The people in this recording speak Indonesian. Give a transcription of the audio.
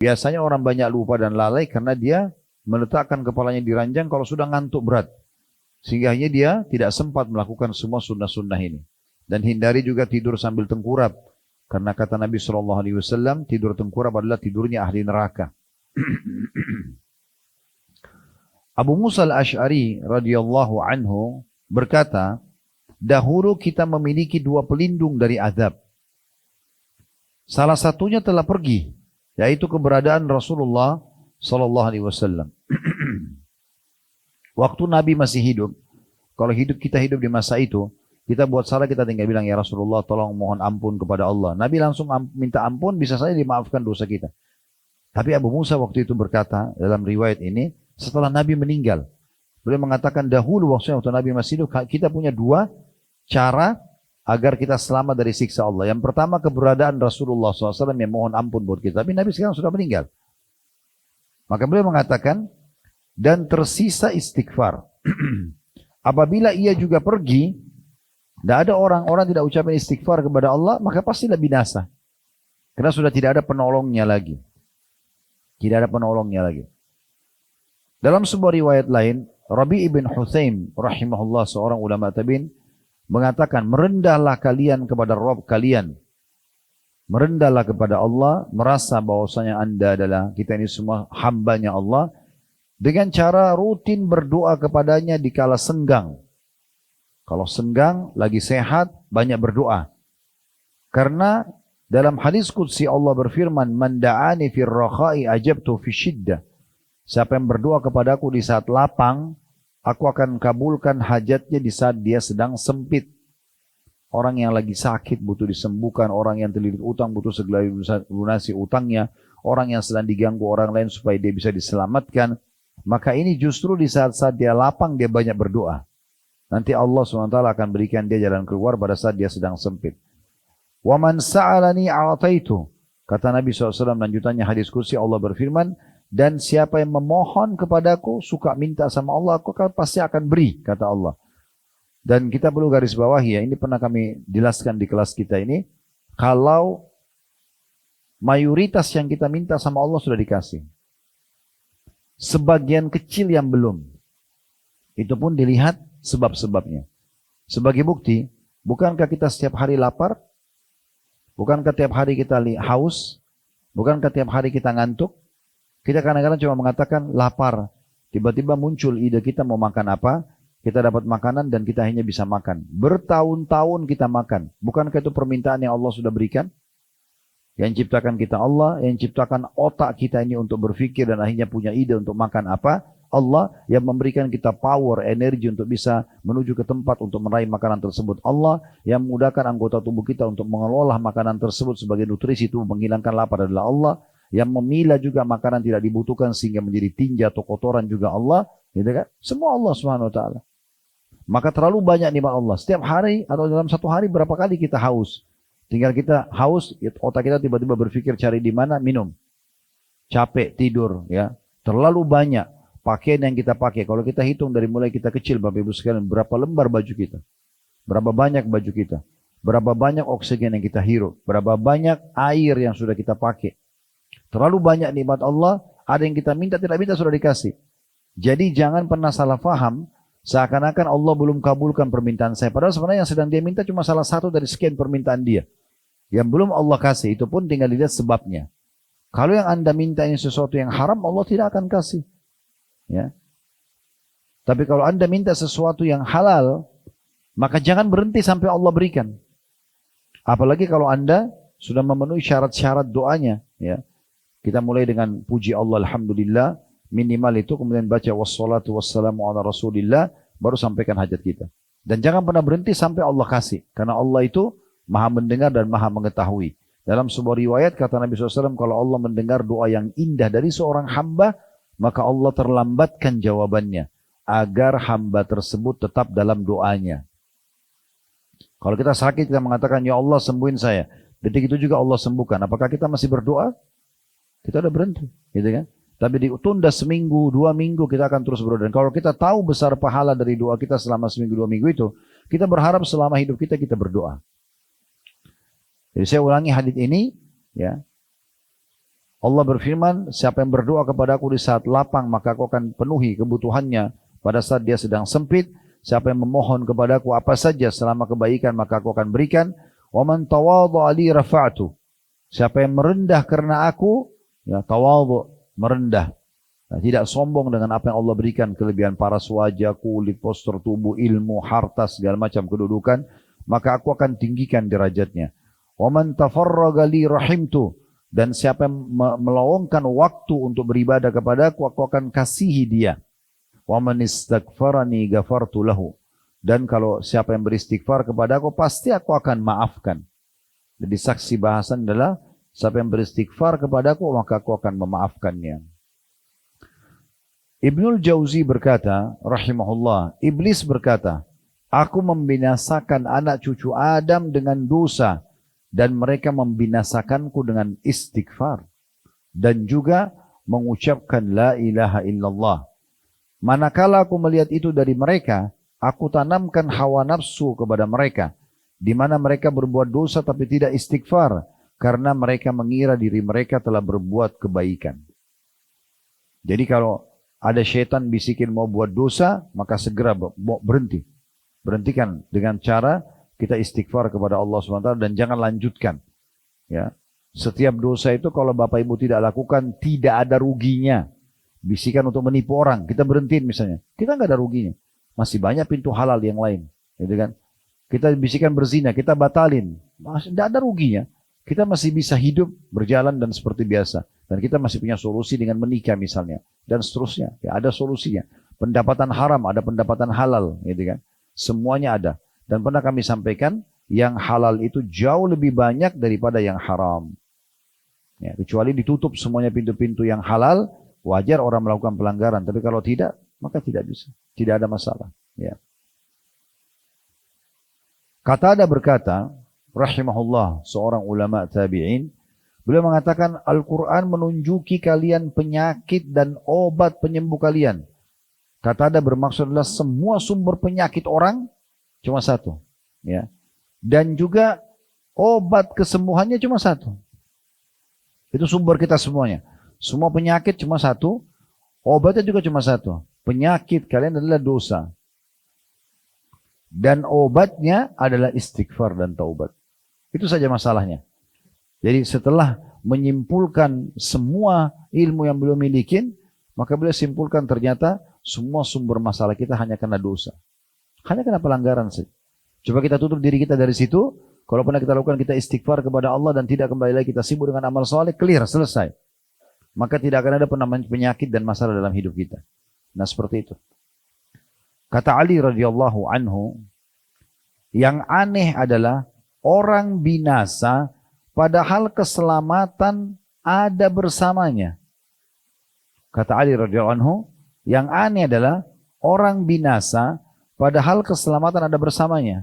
Biasanya orang banyak lupa dan lalai karena dia meletakkan kepalanya di ranjang kalau sudah ngantuk berat. Sehingga dia tidak sempat melakukan semua sunnah-sunnah ini. Dan hindari juga tidur sambil tengkurap. Karena kata Nabi SAW, tidur tengkurap adalah tidurnya ahli neraka. Abu Musa al-Ash'ari radhiyallahu anhu berkata, dahulu kita memiliki dua pelindung dari azab. Salah satunya telah pergi, yaitu keberadaan Rasulullah sallallahu alaihi wasallam. Waktu Nabi masih hidup, kalau kita hidup di masa itu, kita buat salah kita tinggal bilang ya Rasulullah tolong mohon ampun kepada Allah. Nabi langsung minta ampun, bisa saja dimaafkan dosa kita. Tapi Abu Musa waktu itu berkata dalam riwayat ini, setelah Nabi meninggal, beliau mengatakan dahulu waktu Nabi masih hidup, kita punya dua cara agar kita selamat dari siksa Allah. Yang pertama keberadaan Rasulullah SAW yang mohon ampun buat kita. Tapi Nabi sekarang sudah meninggal. Maka beliau mengatakan, dan tersisa istighfar. Apabila ia juga pergi, tidak ada orang tidak ucapkan istighfar kepada Allah, maka pastilah binasa. Karena sudah tidak ada penolongnya lagi. Tidak ada penolongnya lagi. Dalam sebuah riwayat lain, Rabi' ibn Hutsaim rahimahullah seorang ulama tabi'in mengatakan, merendahlah kalian kepada Rabb kalian. Merendahlah kepada Allah, merasa bahwasanya Anda adalah, kita ini semua hambanya Allah, dengan cara rutin berdoa kepadanya di kala senggang. Kalau senggang, lagi sehat, banyak berdoa. Karena dalam hadis qudsi Allah berfirman, man da'ani fir rakha'i ajabtu fi syiddah. Siapa yang berdoa kepadaku di saat lapang, aku akan kabulkan hajatnya di saat dia sedang sempit. Orang yang lagi sakit butuh disembuhkan, orang yang terlilit utang butuh segera lunasi utangnya, orang yang sedang diganggu orang lain supaya dia bisa diselamatkan. Maka ini justru di saat-saat dia lapang dia banyak berdoa. Nanti Allah SWT akan berikan dia jalan keluar pada saat dia sedang sempit. Wa man sa'alani a'taitu. Kata Nabi SAW lanjutannya hadis qudsi Allah berfirman, dan siapa yang memohon kepadaku, suka minta sama Allah, aku pasti akan beri, kata Allah. Dan kita perlu garis bawahi ya, ini pernah kami jelaskan di kelas kita ini, kalau mayoritas yang kita minta sama Allah sudah dikasih. Sebagian kecil yang belum. Itu pun dilihat sebab-sebabnya. Sebagai bukti, bukankah kita setiap hari lapar? Bukankah tiap hari kita haus? Bukankah tiap hari kita ngantuk? Kita kadang-kadang cuma mengatakan lapar. Tiba-tiba muncul ide kita mau makan apa, kita dapat makanan dan kita hanya bisa makan. Bertahun-tahun kita makan. Bukankah itu permintaan yang Allah sudah berikan? Yang ciptakan kita Allah, yang ciptakan otak kita ini untuk berpikir dan akhirnya punya ide untuk makan apa? Allah yang memberikan kita power, energi untuk bisa menuju ke tempat untuk meraih makanan tersebut. Allah yang memudahkan anggota tubuh kita untuk mengelola makanan tersebut sebagai nutrisi tubuh, menghilangkan lapar adalah Allah. Yang memilah juga makanan tidak dibutuhkan sehingga menjadi tinja atau kotoran juga Allah, gitu kan? Semua Allah Subhanahu wa taala. Maka terlalu banyak nikmat Allah. Setiap hari atau dalam satu hari berapa kali kita haus? Tinggal kita haus, otak kita tiba-tiba berpikir cari di mana minum. Capek tidur ya. Terlalu banyak pakaian yang kita pakai. Kalau kita hitung dari mulai kita kecil Bapak Ibu sekalian, berapa lembar baju kita? Berapa banyak baju kita? Berapa banyak oksigen yang kita hirup? Berapa banyak air yang sudah kita pakai? Terlalu banyak nikmat Allah, ada yang kita minta, tidak minta sudah dikasih. Jadi jangan pernah salah faham, seakan-akan Allah belum kabulkan permintaan saya. Padahal sebenarnya yang sedang dia minta cuma salah satu dari sekian permintaan dia. Yang belum Allah kasih, itu pun tinggal dilihat sebabnya. Kalau yang Anda minta ini sesuatu yang haram, Allah tidak akan kasih. Ya. Tapi kalau Anda minta sesuatu yang halal, maka jangan berhenti sampai Allah berikan. Apalagi kalau Anda sudah memenuhi syarat-syarat doanya, ya. Kita mulai dengan puji Allah, alhamdulillah, minimal itu, kemudian baca wassalatu wassalamu ala rasulillah, baru sampaikan hajat kita. Dan jangan pernah berhenti sampai Allah kasih, karena Allah itu maha mendengar dan maha mengetahui. Dalam sebuah riwayat kata Nabi SAW, kalau Allah mendengar doa yang indah dari seorang hamba, maka Allah terlambatkan jawabannya, agar hamba tersebut tetap dalam doanya. Kalau kita sakit, kita mengatakan, ya Allah sembuhin saya. Detik itu juga Allah sembuhkan. Apakah kita masih berdoa? Kita udah berhenti, gitu kan? Tapi ditunda seminggu, 2 minggu kita akan terus berdoa. Dan kalau kita tahu besar pahala dari doa kita selama seminggu, 2 minggu itu, kita berharap selama hidup kita berdoa. Jadi saya ulangi hadits ini, ya. Allah berfirman, siapa yang berdoa kepadaku di saat lapang, maka aku akan penuhi kebutuhannya pada saat dia sedang sempit. Siapa yang memohon kepadaku apa saja selama kebaikan, maka aku akan berikan. Wa man tawadha'a li rafa'tu. Siapa yang merendah karena aku, ya tawadhu, merendah. Nah, tidak sombong dengan apa yang Allah berikan, kelebihan paras wajah, kulit, postur tubuh, ilmu, harta, segala macam kedudukan, maka aku akan tinggikan derajatnya. Wa man tafarraga li rahimtu. Dan siapa yang meluangkan waktu untuk beribadah kepadaku, aku akan kasihi dia. Wa man istaghfarani ghafartu lahu. Dan kalau siapa yang beristighfar kepadaku, pasti aku akan maafkan. Jadi saksi bahasan adalah siapa yang beristighfar kepadaku, maka aku akan memaafkannya. Ibnul Jauzi berkata, rahimahullah, iblis berkata, aku membinasakan anak cucu Adam dengan dosa, dan mereka membinasakanku dengan istighfar, dan juga mengucapkan la ilaha illallah. Manakala aku melihat itu dari mereka, aku tanamkan hawa nafsu kepada mereka, di mana mereka berbuat dosa tapi tidak istighfar, karena mereka mengira diri mereka telah berbuat kebaikan. Jadi kalau ada syaitan bisikin mau buat dosa, maka segera berhenti. Berhentikan dengan cara kita istighfar kepada Allah SWT dan jangan lanjutkan. Ya, setiap dosa itu kalau Bapak Ibu tidak lakukan, tidak ada ruginya. Bisikan untuk menipu orang, kita berhentiin misalnya, kita nggak ada ruginya. Masih banyak pintu halal yang lain, gitu kan? Kita bisikan berzina, kita batalin, masih tidak ada ruginya. Kita masih bisa hidup, berjalan dan seperti biasa. Dan kita masih punya solusi dengan menikah misalnya, dan seterusnya. Ya, ada solusinya. Pendapatan haram, ada pendapatan halal, gitu kan? Semuanya ada. Dan pernah kami sampaikan, yang halal itu jauh lebih banyak daripada yang haram. Ya, kecuali ditutup semuanya pintu-pintu yang halal, wajar orang melakukan pelanggaran. Tapi kalau tidak, maka tidak bisa. Tidak ada masalah. Ya. Qatada berkata, rahimahullah, seorang ulama tabi'in, beliau mengatakan, Al-Quran menunjuki kalian penyakit dan obat penyembuh kalian. Qatada bermaksud adalah semua sumber penyakit orang cuma satu. Ya. Dan juga obat kesembuhannya cuma satu. Itu sumber kita semuanya. Semua penyakit cuma satu, obatnya juga cuma satu. Penyakit kalian adalah dosa. Dan obatnya adalah istighfar dan taubat. Itu saja masalahnya. Jadi setelah menyimpulkan semua ilmu yang beliau milikin, maka beliau simpulkan ternyata semua sumber masalah kita hanya karena dosa. Hanya karena pelanggaran saja. Coba kita tutup diri kita dari situ. Kalau pernah kita lakukan, kita istighfar kepada Allah dan tidak kembali lagi, kita sibuk dengan amal soleh, clear, selesai. Maka tidak akan ada penyakit dan masalah dalam hidup kita. Nah seperti itu. Kata Ali radhiyallahu anhu, yang aneh adalah orang binasa padahal keselamatan ada bersamanya. Kata Ali radhiyallahu anhu, yang aneh adalah orang binasa padahal keselamatan ada bersamanya.